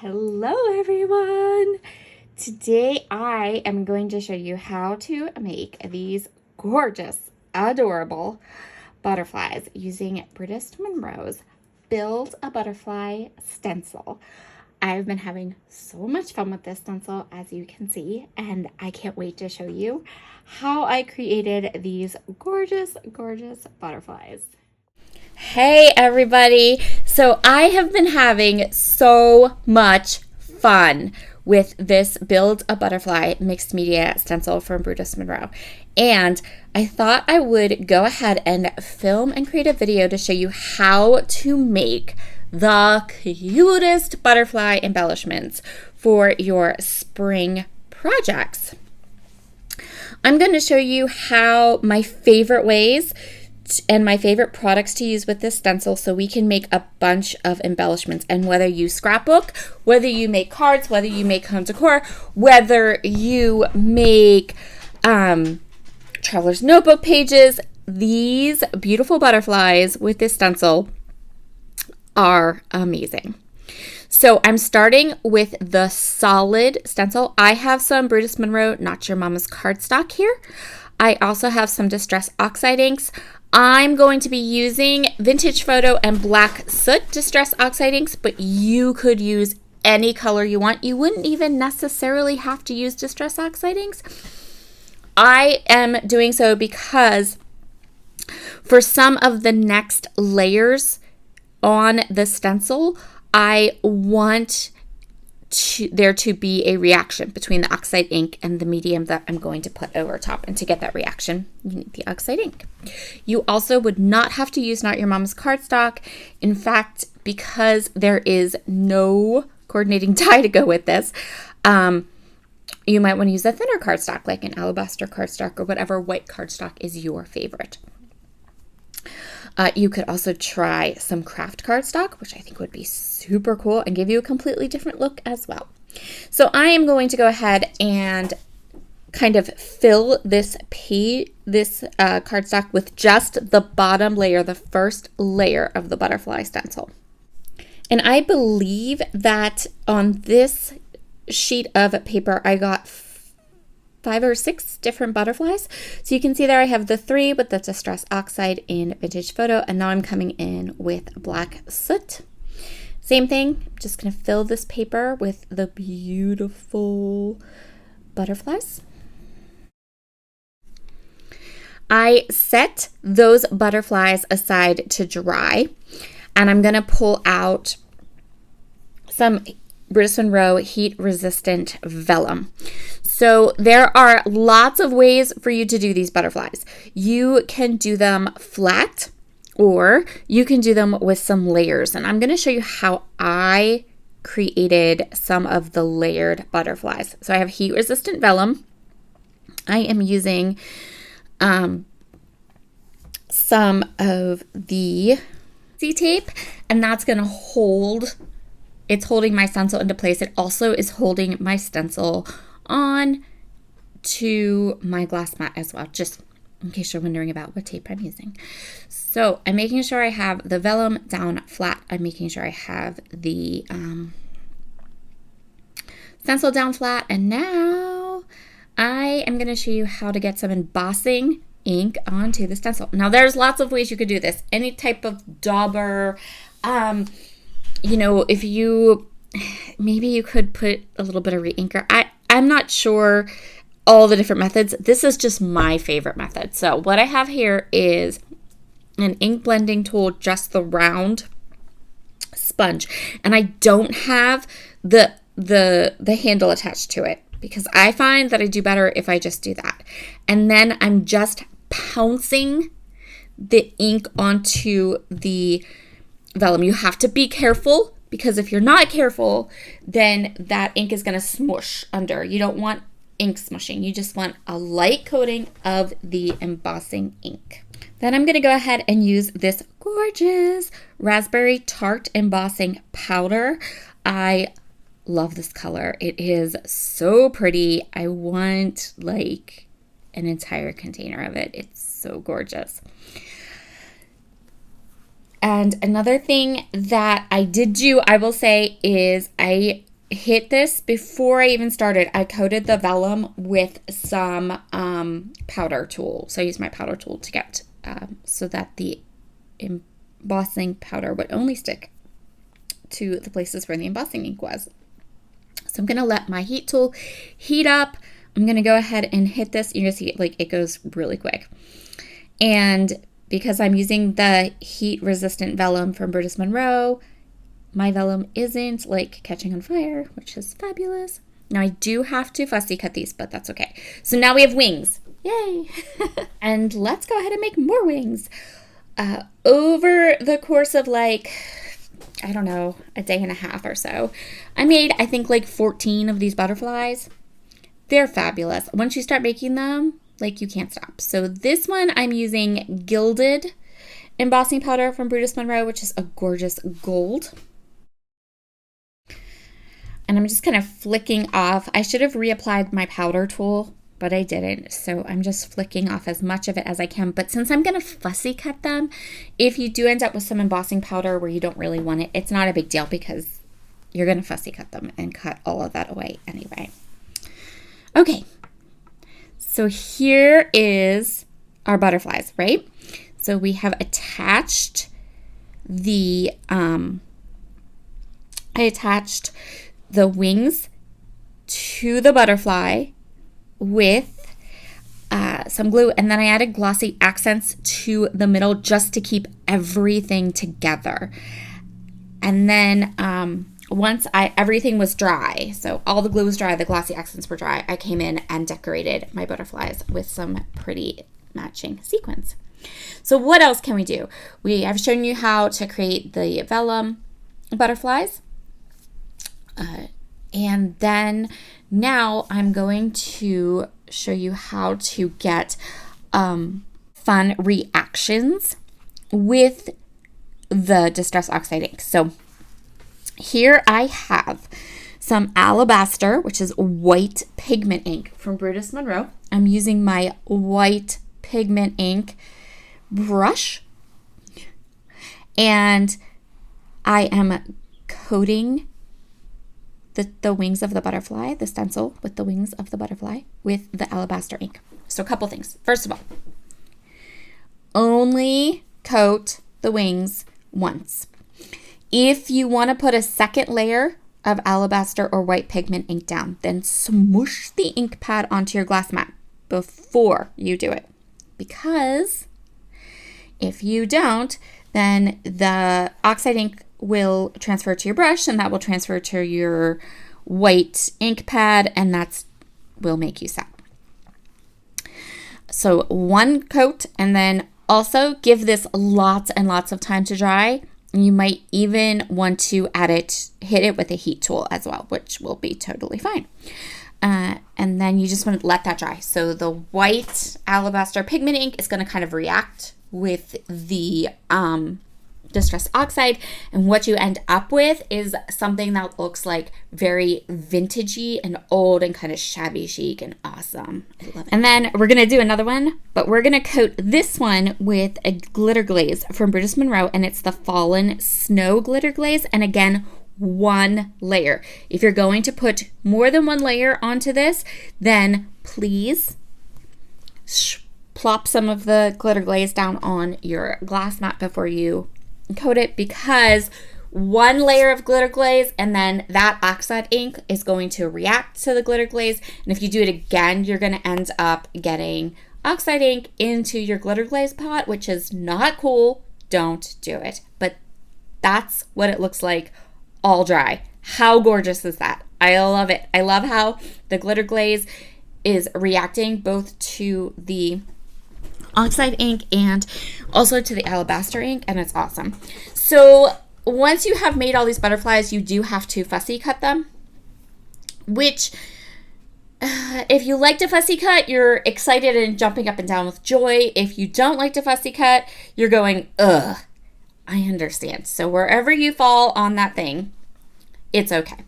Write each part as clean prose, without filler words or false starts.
Hello everyone! Today I am going to show you how to make these gorgeous, adorable butterflies using Prettiest Monroe's Build a Butterfly stencil. I've been having so much fun with this stencil, as you can see, and I can't wait to show you how I created these gorgeous, gorgeous butterflies. Hey everybody! So I have been having so much fun with this Build a Butterfly mixed media stencil from Prettiest Monroe. And I thought I would go ahead and film and create a video to show you how to make the cutest butterfly embellishments for your spring projects. I'm going to show you how my favorite ways and my favorite products to use with this stencil so we can make a bunch of embellishments. And whether you scrapbook, whether you make cards, whether you make home decor, whether you make traveler's notebook pages, these beautiful butterflies with this stencil are amazing. So I'm starting with the solid stencil. I have some Prettiest Monroe Not Your Mama's cardstock here. I also have some Distress Oxide inks. I'm going to be using Vintage Photo and Black Soot Distress Oxide inks, but you could use any color you want. You wouldn't even necessarily have to use Distress Oxide inks. I am doing so because for some of the next layers on the stencil, I want there to be a reaction between the oxide ink and the medium that I'm going to put over top. And to get that reaction, you need the oxide ink. You also would not have to use Not Your Mama's cardstock. In fact, because there is no coordinating dye to go with this, you might want to use a thinner cardstock, like an alabaster cardstock or whatever white cardstock is your favorite. You could also try some craft cardstock, which I think would be super cool and give you a completely different look as well. So I am going to go ahead and kind of fill this cardstock with just the bottom layer, the first layer of the butterfly stencil. And I believe that on this sheet of paper, I got 5 or 6 different butterflies. So you can see there I have the 3 with the Distress Oxide in Vintage Photo, and now I'm coming in with Black Soot. Same thing, I'm just going to fill this paper with the beautiful butterflies. I set those butterflies aside to dry, and I'm going to pull out some Prettiest Monroe heat resistant vellum. So there are lots of ways for you to do these butterflies. You can do them flat, or you can do them with some layers. And I'm going to show you how I created some of the layered butterflies. So I have heat resistant vellum. I am using some of the Fussy tape, and that's going to hold. It's holding my stencil into place. It also is holding my stencil on to my glass mat as well, just in case you're wondering about what tape I'm using. So I'm making sure I have the vellum down flat. I'm making sure I have the stencil down flat. And now I am going to show you how to get some embossing ink onto the stencil. Now there's lots of ways you could do this. Any type of dauber, you know, if you, maybe you could put a little bit of re-inker. I'm not sure all the different methods. This is just my favorite method. So what I have here is an ink blending tool, just the round sponge. And I don't have the handle attached to it because I find that I do better if I just do that. And then I'm just pouncing the ink onto the vellum. You have to be careful, because if you're not careful, then that ink is going to smush under. You don't want ink smushing. You just want a light coating of the embossing ink. Then I'm going to go ahead and use this gorgeous Raspberry Tart embossing powder. I love this color. It is so pretty. I want like an entire container of it. It's so gorgeous. And another thing that I did do, I will say, is I hit this before I even started. I coated the vellum with some powder tool. So I used my powder tool to get so that the embossing powder would only stick to the places where the embossing ink was. So I'm going to let my heat tool heat up. I'm going to go ahead and hit this. You're going to see like it goes really quick. And because I'm using the heat resistant vellum from Prettiest Monroe, my vellum isn't like catching on fire, which is fabulous. Now I do have to fussy cut these, but that's okay. So now we have wings. Yay! And let's go ahead and make more wings. Over the course of like, I don't know, a day and a half or so, I made, I think, like 14 of these butterflies. They're fabulous. Once you start making them, like, you can't stop. So this one I'm using gilded embossing powder from Prettiest Monroe, which is a gorgeous gold. And I'm just kind of flicking off. I should have reapplied my powder tool, but I didn't. So I'm just flicking off as much of it as I can. But since I'm going to fussy cut them, if you do end up with some embossing powder where you don't really want it, it's not a big deal because you're going to fussy cut them and cut all of that away anyway. Okay, so here is our butterflies, right? So we have attached the, I attached the wings to the butterfly with some glue, and then I added glossy accents to the middle just to keep everything together. And then once everything was dry, so all the glue was dry, the glossy accents were dry, I came in and decorated my butterflies with some pretty matching sequins. So what else can we do? I've shown you how to create the vellum butterflies. And then now I'm going to show you how to get fun reactions with the Distress Oxide ink. So here I have some Alabaster, which is white pigment ink from Prettiest Monroe. I'm using my white pigment ink brush, and I am coating the wings of the butterfly, the stencil with the wings of the butterfly with the Alabaster ink. So a couple things. First of all, only coat the wings once. If you want to put a second layer of Alabaster or white pigment ink down, then smoosh the ink pad onto your glass mat before you do it. Because if you don't, then the oxide ink will transfer to your brush, and that will transfer to your white ink pad, and that will make you sad. So one coat, and then also give this lots and lots of time to dry. You might even want to hit it with a heat tool as well, which will be totally fine. And then you just want to let that dry. So the white Alabaster pigment ink is going to kind of react with the Distress Oxide, and what you end up with is something that looks like very vintagey and old and kind of shabby chic and awesome. I love it. And then we're gonna do another one, but we're gonna coat this one with a glitter glaze from Prettiest Monroe, and it's the Fallen Snow glitter glaze. And again, one layer. If you're going to put more than one layer onto this, then please plop some of the glitter glaze down on your glass mat before you coat it, because one layer of glitter glaze and then that oxide ink is going to react to the glitter glaze, and if you do it again, you're going to end up getting oxide ink into your glitter glaze pot, which is not cool. Don't do it. But that's what it looks like all dry. How gorgeous is that? I love it. I love how the glitter glaze is reacting both to the oxide ink and also to the Alabaster ink, and it's awesome. So once you have made all these butterflies, you do have to fussy cut them, which if you like to fussy cut, you're excited and jumping up and down with joy. If you don't like to fussy cut, you're going, ugh. I understand. So wherever you fall on that thing, it's okay.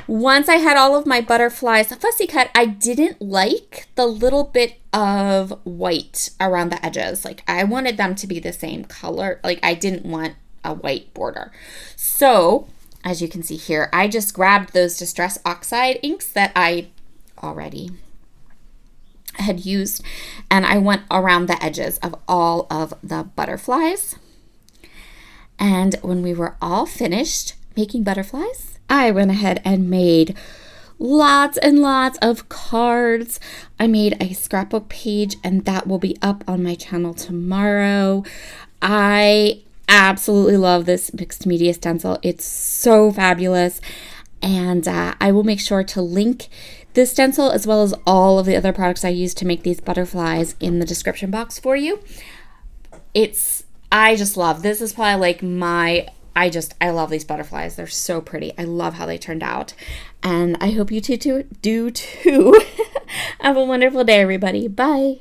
Once I had all of my butterflies fussy cut, I didn't like the little bit of white around the edges. Like, I wanted them to be the same color. Like, I didn't want a white border. So as you can see here, I just grabbed those Distress Oxide inks that I already had used, and I went around the edges of all of the butterflies. And when we were all finished making butterflies, I went ahead and made lots and lots of cards. I made a scrapbook page, and that will be up on my channel tomorrow. I absolutely love this mixed media stencil. It's so fabulous, and I will make sure to link this stencil as well as all of the other products I use to make these butterflies in the description box for you. I just love, this is probably like I love these butterflies. They're so pretty. I love how they turned out. And I hope you do too. Have a wonderful day, everybody. Bye.